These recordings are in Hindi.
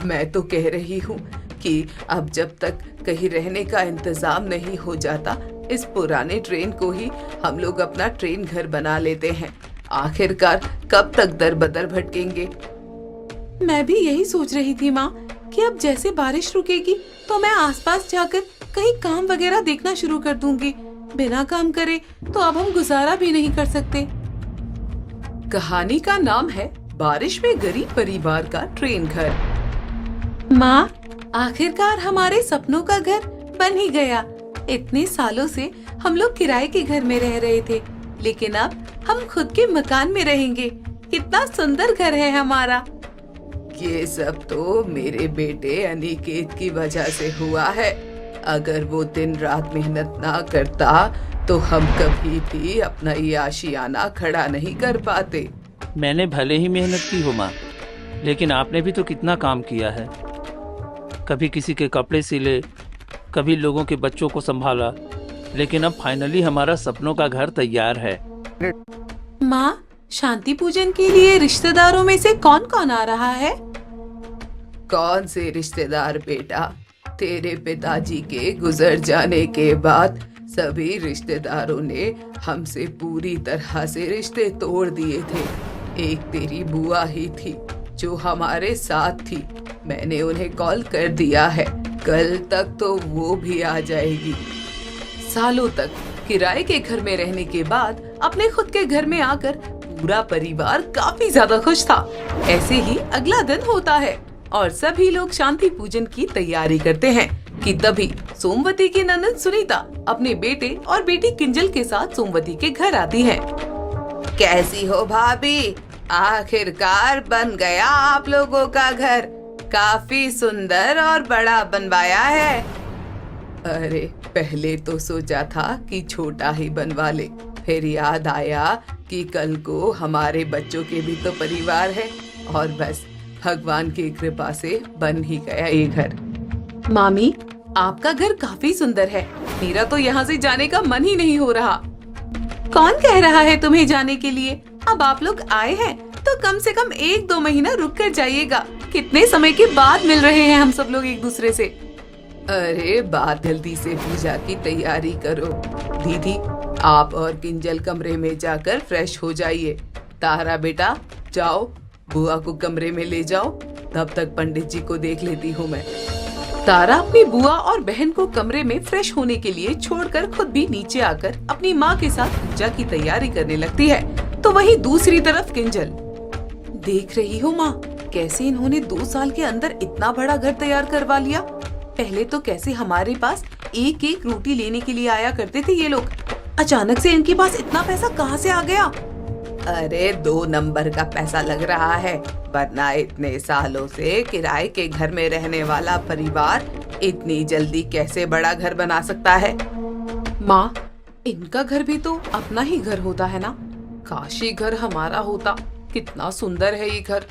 मैं तो कह रही हूँ कि अब जब तक कहीं रहने का इंतजाम नहीं हो जाता, इस पुराने ट्रेन को ही हम लोग अपना ट्रेन घर बना लेते हैं। आखिरकार कब तक दर बदर भटकेंगे। मैं भी यही सोच रही थी माँ कि अब जैसे बारिश रुकेगी तो मैं आसपास जाकर कहीं काम वगैरह देखना शुरू कर दूंगी। बिना काम करे तो अब हम गुजारा भी नहीं कर सकते। कहानी का नाम है बारिश में गरीब परिवार का ट्रेन घर। माँ, आखिरकार हमारे सपनों का घर बन ही गया। इतने सालों से हम लोग किराए के घर में रह रहे थे, लेकिन अब हम खुद के मकान में रहेंगे। कितना सुंदर घर है हमारा। ये सब तो मेरे बेटे अनिकेत की वजह से हुआ है। अगर वो दिन रात मेहनत ना करता तो हम कभी भी अपना ये आशियाना खड़ा नहीं कर पाते। मैंने भले ही मेहनत की हो माँ, लेकिन आपने भी तो कितना काम किया है। कभी किसी के कपड़े सिले, कभी लोगों के बच्चों को संभाला, लेकिन अब फाइनली हमारा सपनों का घर तैयार है। माँ, शांति पूजन के लिए रिश्तेदारों में से कौन कौन आ रहा है? कौन से रिश्तेदार बेटा? तेरे पिताजी के गुजर जाने के बाद सभी रिश्तेदारों ने हमसे पूरी तरह से रिश्ते तोड़ दिए थे। एक तेरी बुआ ही थी जो हमारे साथ थी। मैंने उन्हें कॉल कर दिया है, कल तक तो वो भी आ जाएगी। सालों तक किराए के घर में रहने के बाद अपने खुद के घर में आकर पूरा परिवार काफी ज्यादा खुश था। ऐसे ही अगला दिन होता है और सभी लोग शांति पूजन की तैयारी करते हैं कि तभी सोमवती की ननद सुनीता अपने बेटे और बेटी किंजल के साथ सोमवती के घर आती है। कैसी हो भाभी? आखिरकार बन गया आप लोगों का घर। काफी सुंदर और बड़ा बनवाया है। अरे पहले तो सोचा था कि छोटा ही बनवा ले, फिर याद आया कि कल को हमारे बच्चों के भी तो परिवार है और बस भगवान की कृपा से बन ही गया ये घर। मामी, आपका घर काफी सुंदर है। मेरा तो यहाँ से जाने का मन ही नहीं हो रहा। कौन कह रहा है तुम्हें जाने के लिए? अब आप लोग आए हैं तो कम से कम 1-2 महीना रुक कर जाइएगा। कितने समय के बाद मिल रहे हैं हम सब लोग एक दूसरे से। अरे बात, जल्दी से पूजा की तैयारी करो। दीदी, आप और किंजल कमरे में जाकर फ्रेश हो जाइए। तारा बेटा, जाओ बुआ को कमरे में ले जाओ, तब तक पंडित जी को देख लेती हूँ मैं। तारा अपनी बुआ और बहन को कमरे में फ्रेश होने के लिए छोड़कर खुद भी नीचे आकर अपनी माँ के साथ पूजा की तैयारी करने लगती है। तो वहीं दूसरी तरफ किंजल। देख रही हो माँ, कैसे इन्होंने 2 साल के अंदर इतना बड़ा घर तैयार करवा लिया। पहले तो कैसे हमारे पास एक एक रोटी लेने के लिए आया करते थे ये लोग। अचानक से इनके पास इतना पैसा कहाँ से आ गया? अरे 2 नंबर का पैसा लग रहा है, वरना इतने सालों से किराए के घर में रहने वाला परिवार इतनी जल्दी कैसे बड़ा घर बना सकता है? माँ, इनका घर भी तो अपना ही घर होता है ना। काश ये घर हमारा होता। कितना सुंदर है ये घर।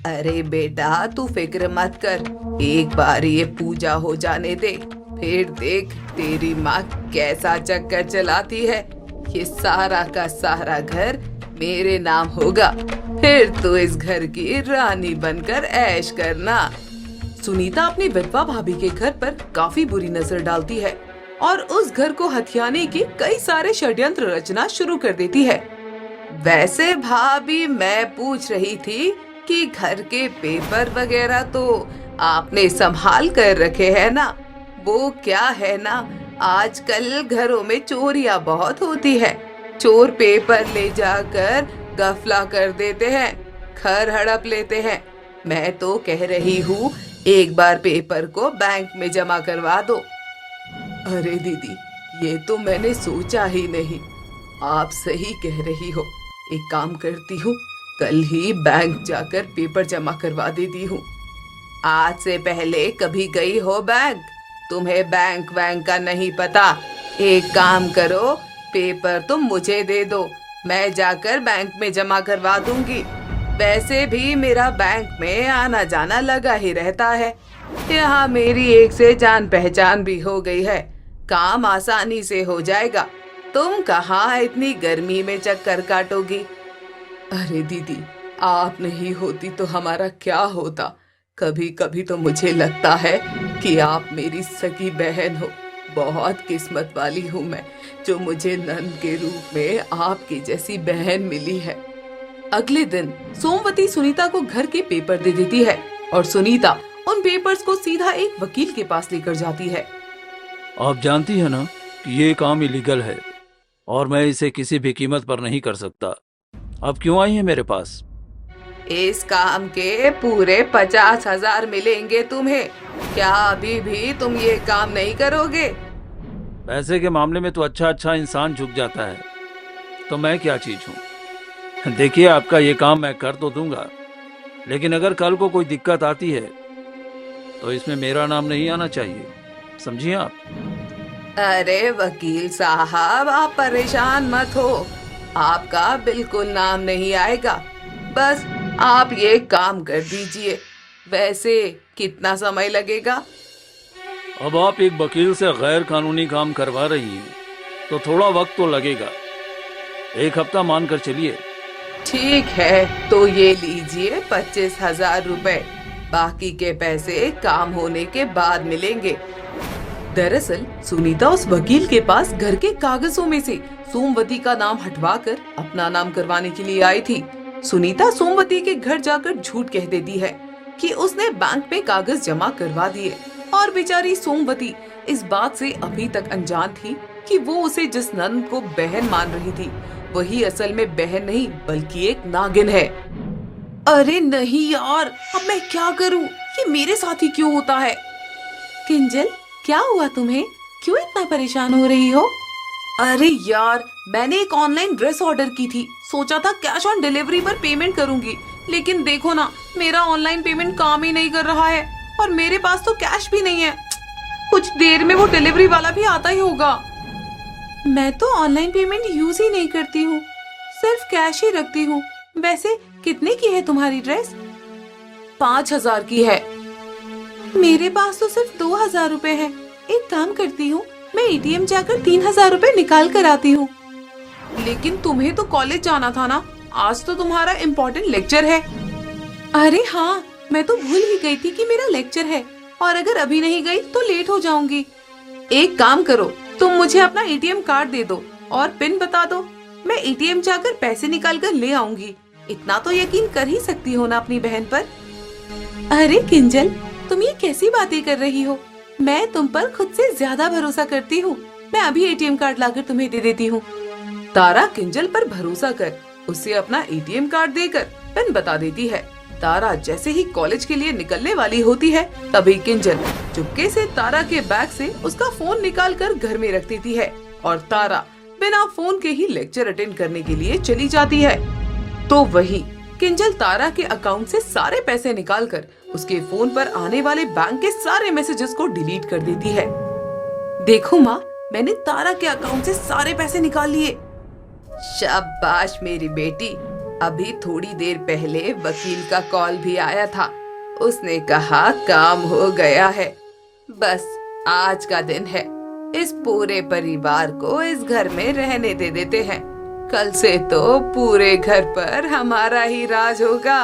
अरे बेटा, तू फिक्र मत कर, एक बार ये पूजा हो जाने दे, फिर देख तेरी माँ कैसा चक्कर चलाती है। ये सारा का सारा घर मेरे नाम होगा, फिर तो इस घर की रानी बनकर ऐश करना। सुनीता अपनी विधवा भाभी के घर पर काफी बुरी नजर डालती है और उस घर को हथियाने के कई सारे षड्यंत्र रचना शुरू कर देती है। वैसे भाभी, मैं पूछ रही थी कि घर के पेपर वगैरह तो आपने संभाल कर रखे हैं ना? वो क्या है ना, आजकल घरों में चोरियां बहुत होती है। चोर पेपर ले जाकर गफला कर देते हैं, घर हड़प लेते हैं। मैं तो कह रही हूँ एक बार पेपर को बैंक में जमा करवा दो। अरे दीदी, ये तो मैंने सोचा ही नहीं। आप सही कह रही हो। एक काम करती हूँ, कल ही बैंक जाकर पेपर जमा करवा देती हूँ। आज से पहले कभी गई हो बैंक? तुम्हें बैंक का नहीं पता। एक काम करो, पेपर तुम मुझे दे दो, मैं जाकर बैंक में जमा करवा दूंगी। वैसे भी मेरा बैंक में आना जाना लगा ही रहता है। यहाँ मेरी एक से जान पहचान भी हो गई है, काम आसानी से हो जाएगा। तुम कहाँ इतनी गर्मी में चक्कर काटोगी? अरे दीदी, आप नहीं होती तो हमारा क्या होता। कभी कभी तो मुझे लगता है कि आप मेरी सगी बहन हो। बहुत किस्मत वाली हूँ मैं, जो मुझे नंद के रूप में आपकी जैसी बहन मिली है। अगले दिन सोमवती सुनीता को घर के पेपर दे देती है और सुनीता उन पेपर्स को सीधा एक वकील के पास लेकर जाती है। आप जानती है ना कि ये काम इलीगल है और मैं इसे किसी भी कीमत पर नहीं कर सकता। आप क्यों आई हैं मेरे पास? इस काम के पूरे 50,000 मिलेंगे तुम्हें। क्या अभी भी तुम ये काम नहीं करोगे? पैसे के मामले में तो अच्छा इंसान झुक जाता है, तो मैं क्या चीज हूँ। देखिए, आपका ये काम मैं कर तो दूंगा, लेकिन अगर कल को कोई दिक्कत आती है तो इसमें मेरा नाम नहीं आना चाहिए, समझिए आप। अरे वकील साहब, आप परेशान मत हो, आपका बिल्कुल नाम नहीं आएगा। बस आप ये काम कर दीजिए। वैसे कितना समय लगेगा? अब आप एक वकील से गैर कानूनी काम करवा रही हैं, तो थोड़ा वक्त तो लगेगा। 1 हफ्ता मान कर चलिए। ठीक है, तो ये लीजिए 25,000 रुपए। बाकी के पैसे काम होने के बाद मिलेंगे। दरअसल सुनीता उस वकील के पास घर के कागजों में से सोमवती का नाम हटवाकर अपना नाम करवाने के लिए आई थी। सुनीता सोमवती के घर जाकर झूठ कह देती है कि उसने बैंक में कागज जमा करवा दिए, और बेचारी सोमवती इस बात से अभी तक अनजान थी कि वो उसे जिस नंद को बहन मान रही थी, वही असल में बहन नहीं बल्कि एक नागिन है। अरे नहीं यार, अब मैं क्या करूं? ये मेरे साथ ही क्यों होता है? किंजल, क्या हुआ तुम्हें? क्यों इतना परेशान हो रही हो? अरे यार, मैंने एक ऑनलाइन ड्रेस ऑर्डर की थी। सोचा था कैश ऑन डिलीवरी पर पेमेंट करूंगी, लेकिन देखो ना, मेरा ऑनलाइन पेमेंट काम ही नहीं कर रहा है और मेरे पास तो कैश भी नहीं है। कुछ देर में वो डिलीवरी वाला भी आता ही होगा। मैं तो ऑनलाइन पेमेंट यूज ही नहीं करती हूँ, सिर्फ कैश ही रखती हूँ। वैसे कितने की है तुम्हारी ड्रेस? 5,000 की है। मेरे पास तो सिर्फ 2,000 रुपए है। एक काम करती हूँ, मैं एटीएम जाकर 3,000 रुपए निकाल कर आती हूँ। लेकिन तुम्हें तो कॉलेज जाना था ना, आज तो तुम्हारा इम्पोर्टेंट लेक्चर है। अरे हाँ, मैं तो भूल ही गई थी कि मेरा लेक्चर है, और अगर अभी नहीं गई तो लेट हो जाऊंगी। एक काम करो, तुम मुझे अपना एटीएम कार्ड दे दो और पिन बता दो, मैं एटीएम जाकर पैसे निकाल कर ले आऊंगी। इतना तो यकीन कर ही सकती हो ना अपनी बहन पर। अरे किंजल, तुम ये कैसी बातें कर रही हो? मैं तुम पर खुद से ज्यादा भरोसा करती हूँ। मैं अभी एटीएम कार्ड लाकर तुम्हें दे देती हूँ। तारा किंजल पर भरोसा कर उसे अपना एटीएम कार्ड देकर पिन बता देती है। तारा जैसे ही कॉलेज के लिए निकलने वाली होती है, तभी किंजल चुपके से तारा के बैग से उसका फोन निकाल कर घर में रख देती है और तारा बिना फोन के ही लेक्चर अटेंड करने के लिए चली जाती है। तो वही किंजल तारा के अकाउंट से सारे पैसे निकालकर उसके फोन पर आने वाले बैंक के सारे मैसेजेस को डिलीट कर देती है। देखो माँ, मैंने तारा के अकाउंट से सारे पैसे निकाल लिए। शाबाश मेरी बेटी। अभी थोड़ी देर पहले वकील का कॉल भी आया था। उसने कहा काम हो गया है। बस आज का दिन है। इस पूरे परिवार को इस घर में रहने दे देते हैं। कल से तो पूरे घर पर हमारा ही राज होगा।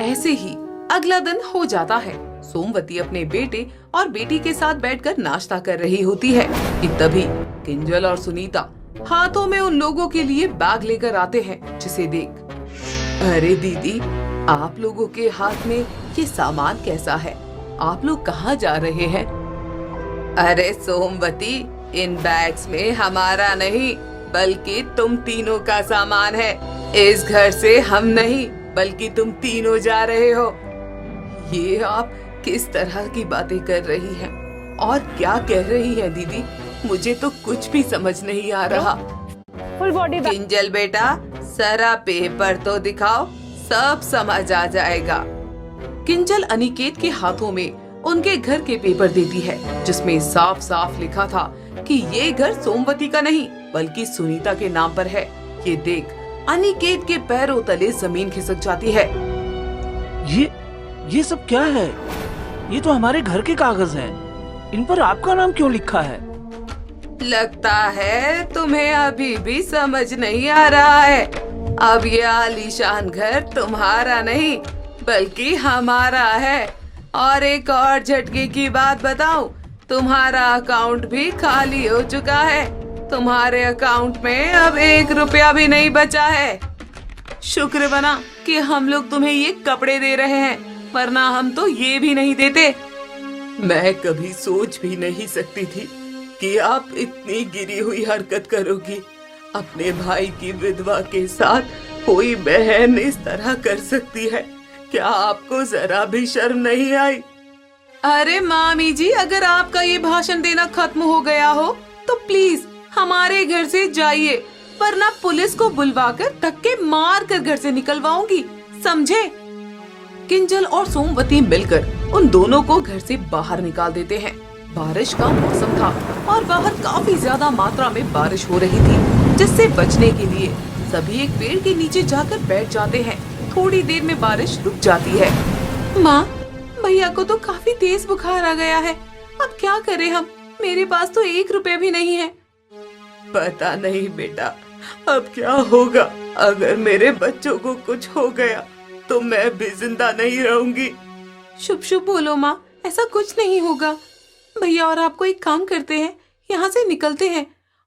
ऐसे ही अगला दिन हो जाता है। सोमवती अपने बेटे और बेटी के साथ बैठकर नाश्ता कर रही होती है कि तभी किंजल और सुनीता हाथों में उन लोगों के लिए बैग लेकर आते हैं, जिसे देख, अरे दीदी, आप लोगों के हाथ में ये सामान कैसा है? आप लोग कहाँ जा रहे हैं? अरे सोमवती, इन बैग्स में हमारा नहीं बल्कि तुम तीनों का सामान है। इस घर से हम नहीं बल्कि तुम तीनों जा रहे हो। ये आप किस तरह की बातें कर रही हैं और क्या कह रही हैं दीदी? मुझे तो कुछ भी समझ नहीं आ रहा। फुल बॉडी किंजल बेटा, सारा पेपर तो दिखाओ, सब समझ आ जाएगा। किंजल अनिकेत के हाथों में उनके घर के पेपर देती है, जिसमें साफ साफ लिखा था कि ये घर सोमवती का नहीं बल्कि सुनीता के नाम पर है। ये देख अनिकेत के पैरों तले जमीन खिसक जाती है। ये सब क्या है? ये तो हमारे घर के कागज हैं। इन पर आपका नाम क्यों लिखा है? लगता है तुम्हें अभी भी समझ नहीं आ रहा है। अब ये आलीशान घर तुम्हारा नहीं बल्कि हमारा है। और एक और झटके की बात बताऊं, तुम्हारा अकाउंट भी खाली हो चुका है। तुम्हारे अकाउंट में अब 1 रुपया भी नहीं बचा है। शुक्र बना कि हम लोग तुम्हें ये कपड़े दे रहे हैं, वरना हम तो ये भी नहीं देते। मैं कभी सोच भी नहीं सकती थी कि आप इतनी गिरी हुई हरकत करोगी। अपने भाई की विधवा के साथ कोई बहन इस तरह कर सकती है? क्या आपको जरा भी शर्म नहीं आई? अरे मामी जी, अगर आपका ये भाषण देना खत्म हो गया हो तो प्लीज हमारे घर से जाइए, वरना पुलिस को बुलवाकर धक्के मार कर घर से निकलवाऊंगी, समझे? किंजल और सोमवती मिलकर उन दोनों को घर से बाहर निकाल देते हैं। बारिश का मौसम था और बाहर काफी ज्यादा मात्रा में बारिश हो रही थी, जिससे बचने के लिए सभी एक पेड़ के नीचे जाकर बैठ जाते हैं। थोड़ी देर में बारिश रुक जाती है। माँ, भैया को तो काफी तेज बुखार आ गया है, अब क्या करें हम? मेरे पास तो 1 रुपया भी नहीं है। पता नहीं बेटा, अब क्या होगा? अगर मेरे बच्चों को कुछ हो गया तो मैं भी जिंदा नहीं रहूंगी। शुभ शुभ बोलो माँ, ऐसा कुछ नहीं होगा। भैया और आपको एक काम करते हैं, यहाँ से निकलते हैं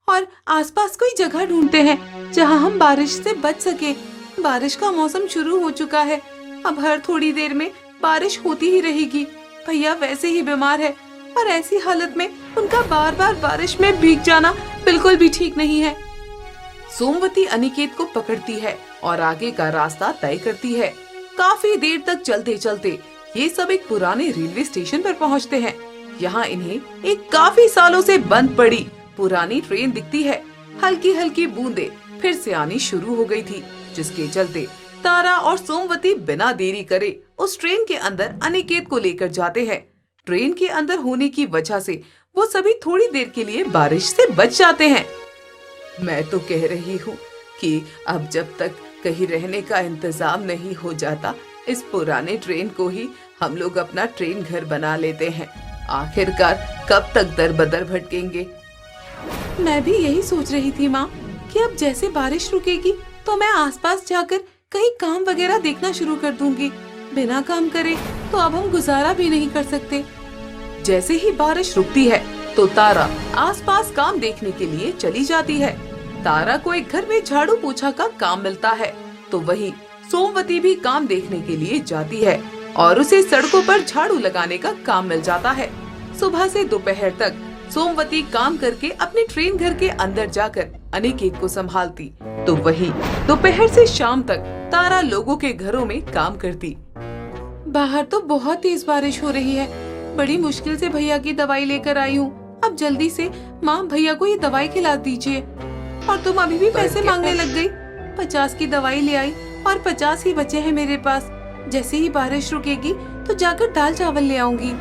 और आसपास कोई जगह ढूंढते हैं जहाँ हम बारिश से बच सके। बारिश का मौसम शुरू हो चुका है, अब हर थोड़ी देर में बारिश होती ही रहेगी। भैया वैसे ही बीमार है और ऐसी हालत में उनका बार बार बारिश में भीग जाना बिल्कुल भी ठीक नहीं है। सोमवती अनिकेत को पकड़ती है और आगे का रास्ता तय करती है। काफी देर तक चलते चलते ये सब एक पुराने रेलवे स्टेशन पर पहुंचते हैं। यहाँ इन्हें एक काफी सालों से बंद पड़ी पुरानी ट्रेन दिखती है। हल्की हल्की बूंदे फिर से आनी शुरू हो गई थी, जिसके चलते तारा और सोमवती बिना देरी करे उस ट्रेन के अंदर अनिकेत को लेकर जाते हैं। ट्रेन के अंदर होने की वजह से वो सभी थोड़ी देर के लिए बारिश से बच जाते हैं। मैं तो कह रही हूँ कि अब जब तक कहीं रहने का इंतजाम नहीं हो जाता, इस पुराने ट्रेन को ही हम लोग अपना ट्रेन घर बना लेते हैं। आखिरकार कब तक दर बदर भटकेंगे? मैं भी यही सोच रही थी माँ कि अब जैसे बारिश रुकेगी तो मैं आसपास जाकर कहीं काम वगैरह देखना शुरू कर दूंगी। बिना काम करे तो अब हम गुजारा भी नहीं कर सकते। जैसे ही बारिश रुकती है तो तारा आसपास काम देखने के लिए चली जाती है। तारा को एक घर में झाड़ू पोछा का काम मिलता है, तो वहीं सोमवती भी काम देखने के लिए जाती है और उसे सड़कों पर झाड़ू लगाने का काम मिल जाता है। सुबह से दोपहर तक सोमवती काम करके अपने ट्रेन घर के अंदर जाकर अनिकेत को संभालती, तो वहीं दोपहर से शाम तक तारा लोगों के घरों में काम करती। बाहर तो बहुत तेज बारिश हो रही है, बड़ी मुश्किल से भैया की दवाई लेकर आई हूँ। अब जल्दी से माँ भैया को ये दवाई खिला दीजिए। और तुम अभी भी पैसे मांगने लग गई। 50 की दवाई ले आई और 50 ही बचे हैं मेरे पास। जैसे ही बारिश रुकेगी तो जाकर दाल चावल ले आऊंगी।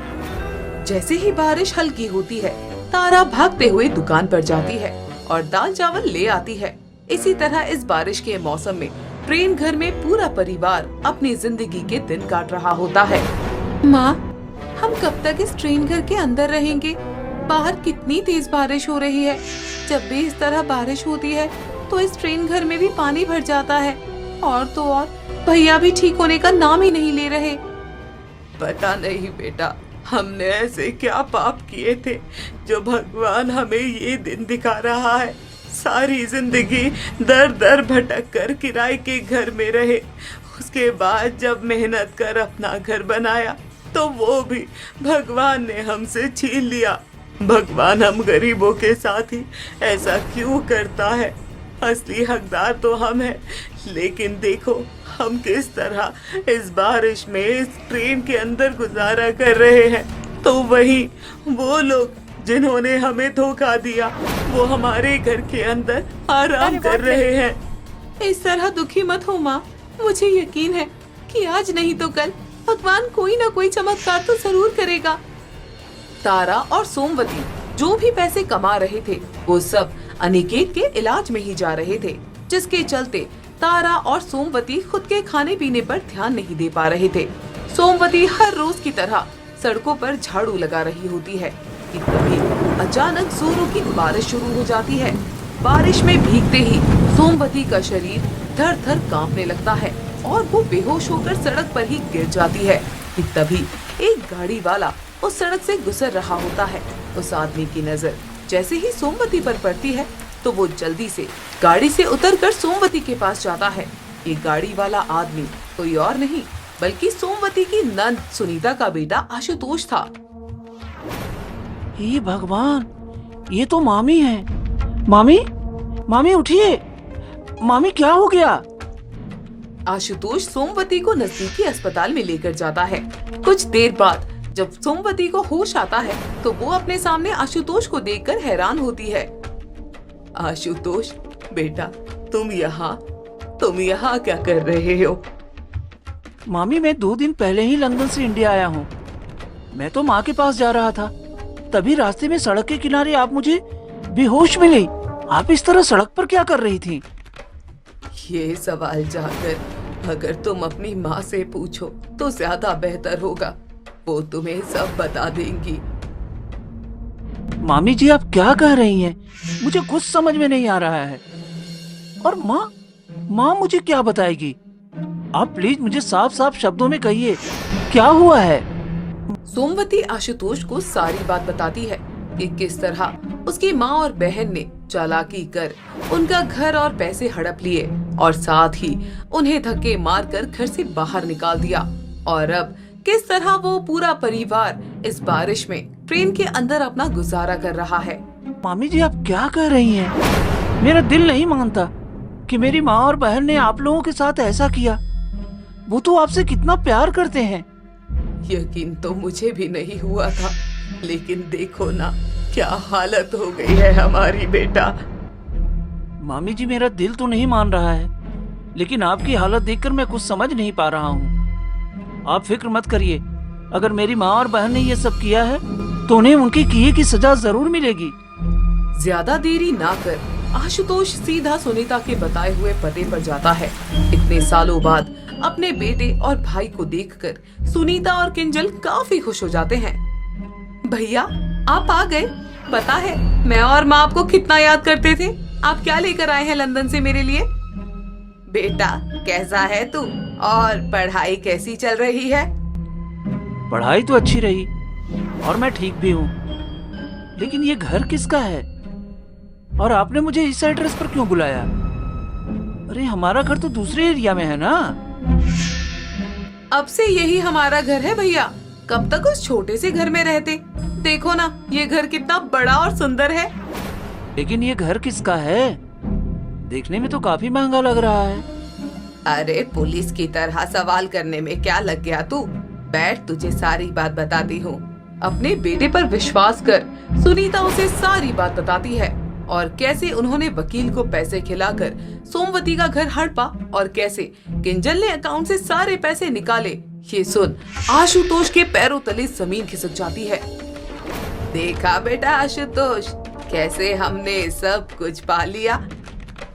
जैसे ही बारिश हल्की होती है, तारा भागते हुए दुकान पर जाती है और दाल चावल ले आती है। इसी तरह इस बारिश के मौसम में ट्रेन घर में पूरा परिवार अपनी जिंदगी के दिन काट रहा होता है। माँ, हम कब तक इस ट्रेन घर के अंदर रहेंगे? बाहर कितनी तेज बारिश हो रही है। जब भी इस तरह बारिश होती है तो इस ट्रेन घर में भी पानी भर जाता है, और तो और भैया भी ठीक होने का नाम ही नहीं ले रहे। पता नहीं बेटा, हमने ऐसे क्या पाप किए थे जो भगवान हमें ये दिन दिखा रहा है। सारी जिंदगी दर दर भटक कर किराए के घर में रहे, उसके बाद जब मेहनत कर अपना घर बनाया तो वो भी भगवान ने हमसे छीन लिया। भगवान हम गरीबों के साथ ही ऐसा क्यों करता है? असली हकदार तो हम हैं, लेकिन देखो हम किस तरह इस बारिश में इस ट्रेन के अंदर गुजारा कर रहे हैं, तो वहीं वो लोग जिन्होंने हमें धोखा दिया वो हमारे घर के अंदर आराम कर रहे हैं। इस तरह दुखी मत हो माँ, मुझे यकीन है कि आज नहीं तो कल भगवान कोई ना कोई चमत्कार तो जरूर करेगा। तारा और सोमवती जो भी पैसे कमा रहे थे वो सब अनिकेत के इलाज में ही जा रहे थे, जिसके चलते तारा और सोमवती खुद के खाने पीने पर ध्यान नहीं दे पा रहे थे। सोमवती हर रोज की तरह सड़कों पर झाड़ू लगा रही होती है कि तभी अचानक जोरों की बारिश शुरू हो जाती है। बारिश में भीगते ही सोमवती का शरीर थर थर कांपने लगता है और वो बेहोश होकर सड़क पर ही गिर जाती है। कि तभी एक गाड़ी वाला उस सड़क से गुजर रहा होता है। उस आदमी की नजर जैसे ही सोमवती पर पड़ती है तो वो जल्दी से गाड़ी से उतरकर सोमवती के पास जाता है। ये गाड़ी वाला आदमी कोई और नहीं बल्कि सोमवती की नंद सुनीता का बेटा आशुतोष था। हे भगवान, ये तो मामी है। मामी, मामी उठिए। मामी क्या हो गया? आशुतोष सोमवती को नजदीकी अस्पताल में लेकर जाता है। कुछ देर बाद जब सोमवती को होश आता है तो वो अपने सामने आशुतोष को देखकर हैरान होती है। आशुतोष बेटा, तुम यहाँ क्या कर रहे हो? मामी, मैं 2 दिन पहले ही लंदन से इंडिया आया हूँ। मैं तो माँ के पास जा रहा था, तभी रास्ते में सड़क के किनारे आप मुझे बेहोश मिली। आप इस तरह सड़क पर क्या कर रही थी? ये सवाल जाकर अगर तुम अपनी माँ से पूछो तो ज्यादा बेहतर होगा, वो तुम्हें सब बता देंगी। मामी जी, आप क्या कह रही हैं? मुझे कुछ समझ में नहीं आ रहा है। और माँ मुझे क्या बताएगी? आप प्लीज मुझे साफ साफ शब्दों में कहिए, क्या हुआ है? सोमवती आशुतोष को सारी बात बताती है कि किस तरह उसकी माँ और बहन ने चालाकी कर उनका घर और पैसे हड़प लिए और साथ ही उन्हें धक्के मारकर घर से बाहर निकाल दिया, और अब किस तरह वो पूरा परिवार इस बारिश में ट्रेन के अंदर अपना गुजारा कर रहा है। मामी जी, आप क्या कह रही हैं? मेरा दिल नहीं मानता कि मेरी माँ और बहन ने आप लोगों के साथ ऐसा किया। वो तो आपसे कितना प्यार करते हैं। यकीन तो मुझे भी नहीं हुआ था, लेकिन देखो ना क्या हालत हो गई है हमारी बेटा। मामी जी, मेरा दिल तो नहीं मान रहा है, लेकिन आपकी हालत देखकर मैं कुछ समझ नहीं पा रहा हूँ। आप फिक्र मत करिए, अगर मेरी माँ और बहन ने ये सब किया है तो उन्हें उनके किए की सजा जरूर मिलेगी। ज्यादा देरी ना कर आशुतोष सीधा सुनीता के बताए हुए पते पर जाता है। इतने सालों बाद अपने बेटे और भाई को देखकर सुनीता और किंजल काफी खुश हो जाते हैं। भैया, आप आ गए। पता है मैं और माँ आपको कितना याद करते थे। आप क्या लेकर आए हैं लंदन से मेरे लिए? बेटा, कैसा है तू और पढ़ाई कैसी चल रही है? पढ़ाई तो अच्छी रही और मैं ठीक भी हूँ, लेकिन ये घर किसका है और आपने मुझे इस एड्रेस पर क्यों बुलाया? अरे हमारा घर तो दूसरे एरिया में है ना। अब से यही हमारा घर है भैया। कब तक उस छोटे से घर में रहते? देखो ना ये घर कितना बड़ा और सुंदर है। लेकिन ये घर किसका है? देखने में तो काफी महंगा लग रहा है। अरे पुलिस की तरह सवाल करने में क्या लग गया तू? बैठ, तुझे सारी बात बताती हूँ। अपने बेटे पर विश्वास कर सुनीता उसे सारी बात बताती है और कैसे उन्होंने वकील को पैसे खिलाकर सोमवती का घर हड़पा और कैसे किंजल ने अकाउंट से सारे पैसे निकाले। ये सुन आशुतोष के पैरों तले जमीन खिसक जाती है। देखा बेटा आशुतोष, कैसे हमने सब कुछ पा लिया।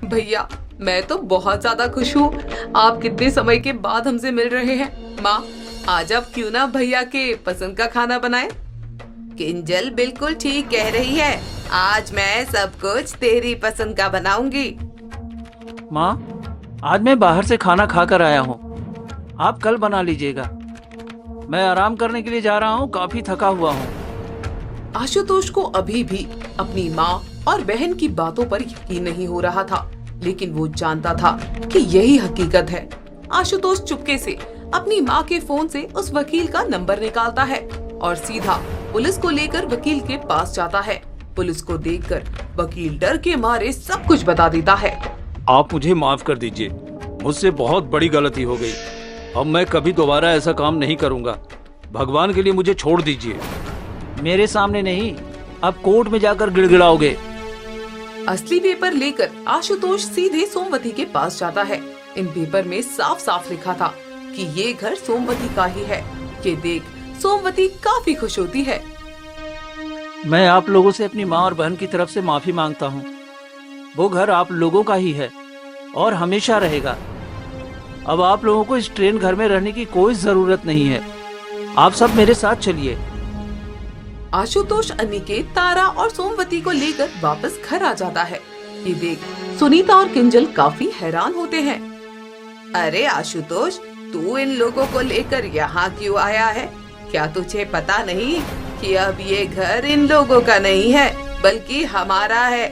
भैया, मैं तो बहुत ज्यादा खुश हूँ। आप कितने समय के बाद हमसे मिल रहे हैं। माँ, आज आप क्यों ना भैया के पसंद का खाना बनाए? किंजल बिल्कुल ठीक कह रही है, आज मैं सब कुछ तेरी पसंद का बनाऊंगी। माँ, आज मैं बाहर से खाना खा कर आया हूँ, आप कल बना लीजिएगा। मैं आराम करने के लिए जा रहा हूँ, काफी थका हुआ हूँ। आशुतोष को अभी भी अपनी माँ और बहन की बातों पर यकीन नहीं हो रहा था, लेकिन वो जानता था कि यही हकीकत है। आशुतोष चुपके से अपनी माँ के फोन से उस वकील का नंबर निकालता है और सीधा पुलिस को लेकर वकील के पास जाता है। पुलिस को देखकर वकील डर के मारे सब कुछ बता देता है। आप मुझे माफ कर दीजिए, मुझसे बहुत बड़ी गलती हो गई। अब मैं कभी दोबारा ऐसा काम नहीं करूंगा। भगवान के लिए मुझे छोड़ दीजिए। मेरे सामने नहीं, अब कोर्ट में जाकर गिड़गिड़ाओगे। असली पेपर लेकर आशुतोष सीधे सोमवती के पास जाता है। इन पेपर में साफ साफ लिखा था कि ये घर सोमवती का ही है। ये देख सोमवती काफी खुश होती है। मैं आप लोगों से अपनी माँ और बहन की तरफ से माफी मांगता हूँ। वो घर आप लोगों का ही है और हमेशा रहेगा। अब आप लोगों को इस ट्रेन घर में रहने की कोई जरूरत नहीं है। आप सब मेरे साथ चलिए। आशुतोष अनिकेत, तारा और सोमवती को लेकर वापस घर आ जाता है। ये देख सुनीता और किंजल काफी हैरान होते हैं। अरे आशुतोष, तू इन लोगों को लेकर यहाँ क्यों आया है? क्या तुझे पता नहीं कि अब ये घर इन लोगों का नहीं है बल्कि हमारा है?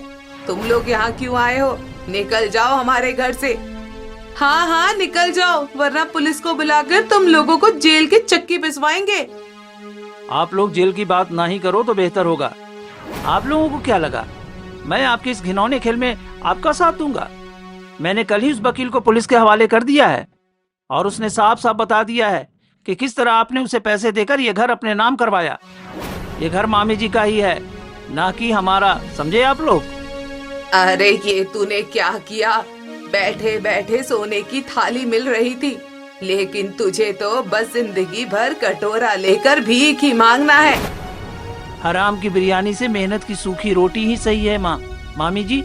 तुम लोग यहाँ क्यों आए हो? निकल जाओ हमारे घर से। हाँ हाँ निकल जाओ, वरना पुलिस को बुलाकर तुम लोगों को जेल की चक्की पिसवाएंगे। आप लोग जेल की बात ना ही करो तो बेहतर होगा। आप लोगों को क्या लगा मैं आपके इस घिनौने खेल में आपका साथ दूंगा? मैंने कल ही उस वकील को पुलिस के हवाले कर दिया है और उसने साफ साफ बता दिया है कि किस तरह आपने उसे पैसे देकर ये घर अपने नाम करवाया। ये घर मामी जी का ही है, ना कि हमारा, समझे आप लोग? अरे ये तूने क्या किया? बैठे बैठे सोने की थाली मिल रही थी, लेकिन तुझे तो बस जिंदगी भर कटोरा लेकर भीख ही मांगना है। हराम की बिरयानी से मेहनत की सूखी रोटी ही सही है माँ। मामी जी,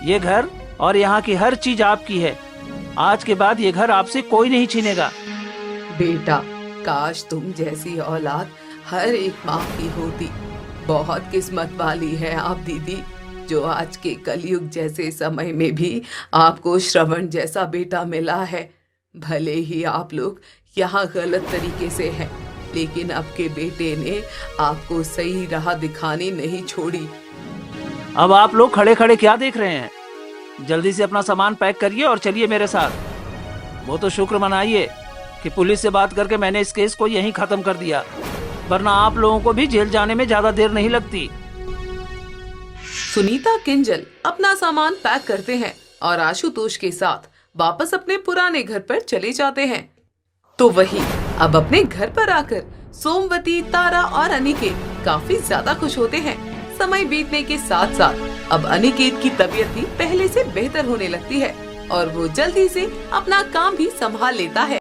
ये घर और यहाँ की हर चीज आपकी है। आज के बाद ये घर आपसे कोई नहीं छीनेगा। बेटा, काश तुम जैसी औलाद हर एक माँ की होती। बहुत किस्मत वाली है आप दीदी, जो आज के कलयुग जैसे समय में भी आपको श्रवण जैसा बेटा मिला है। भले ही आप लोग यहाँ गलत तरीके से हैं, लेकिन आपके बेटे ने आपको सही राह दिखानी नहीं छोड़ी। अब आप लोग खड़े खड़े क्या देख रहे हैं? जल्दी से अपना सामान पैक करिए और चलिए मेरे साथ। वो तो शुक्र मनाइए कि पुलिस से बात करके मैंने इस केस को यहीं खत्म कर दिया, वरना आप लोगों को भी जेल जाने में ज्यादा देर नहीं लगती। सुनीता किंजल अपना सामान पैक करते हैं और आशुतोष के साथ वापस अपने पुराने घर पर चले जाते हैं। तो वही अब अपने घर पर आकर सोमवती, तारा और अनिकेत काफी ज्यादा खुश होते हैं। समय बीतने के साथ साथ अब अनिकेत की तबीयत भी पहले से बेहतर होने लगती है और वो जल्दी से अपना काम भी संभाल लेता है।